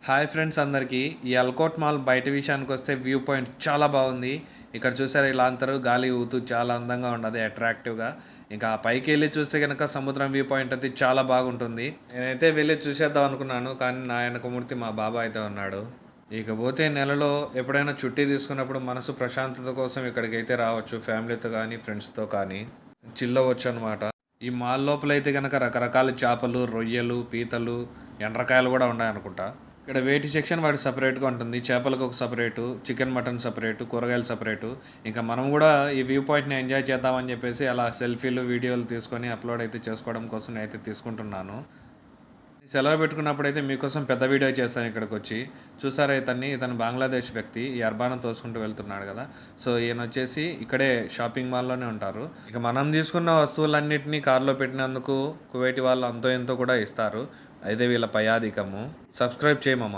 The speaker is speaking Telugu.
హాయ్ ఫ్రెండ్స్ అందరికీ. ఈ అల్కోట్ మాల్ బయట విషయానికొస్తే వ్యూ పాయింట్ చాలా బాగుంది. ఇక్కడ చూసారా ఇలా అందరూ గాలి ఊగుతూ చాలా అందంగా ఉన్నది అట్రాక్టివ్‌గా. ఇంకా పైకెళ్ళి చూస్తే గనక సముద్రం వ్యూ పాయింట్ అది చాలా బాగుంటుంది. నేనైతే వెళ్లి చూసేద్దాం అనుకున్నాను. కానీ నా ఎనకమూర్తి మా బాబాయ్ అయితే ఉన్నాడు. ఇకపోతే నెలలో ఎప్పుడైనా చుట్టి తీసుకున్నప్పుడు మనసు ప్రశాంతత కోసం ఇక్కడికైతే రావచ్చు. ఫ్యామిలీతో కానీ, ఫ్రెండ్స్‌తో కానీ చిల్ అవ్వొచ్చనమాట. ఈ మాల్ లోపలైతే గనక రకరకాల చేపలు, రొయ్యలు, పీతలు, ఎండ్రకాయలు గూడా ఉన్నాయనుకుంటా. ఇక్కడ వేటి సెక్షన్ వాడికి సెపరేట్‌గా ఉంటుంది. చేపలకు ఒక సెపరేటు, చికెన్, మటన్ సెపరేటు, కూరగాయలు సెపరేటు. ఇంకా మనం గూడా ఈ వ్యూ పాయింట్‌ని ఎంజాయ్ చేద్దామని జెప్పేసి అలా సెల్ఫీలు, వీడియోలు తీసుకొని అప్‌లోడ్ అయితే చేసుకోవడం కోసం నేనైతే తీసుకుంటున్నాను. సెలవు పెట్టుకున్నప్పుడైతే మీకోసం పెద్ద వీడియో చేస్తాను ఇక్కడికొచ్చి. చూసారా ఇతను బంగ్లాదేశ్ వ్యక్తి. ఈ అర్బానం తోసుకుంటూ వెళ్తున్నాడు గదా! సో, ఈయనొచ్చేసి ఇక్కడే షాపింగ్ మాల్‌లోనే ఉంటారు. ఇక మనం తీసుకున్న వస్తువులన్నిటిని కార్‌లో పెట్టినందుకు కువైటీ వాళ్ళు అంతో ఇంతో కూడా ఇస్తారు. అదే వీళ్ళ పై ఆధికము. సబ్స్క్రైబ్ చేయి మామ.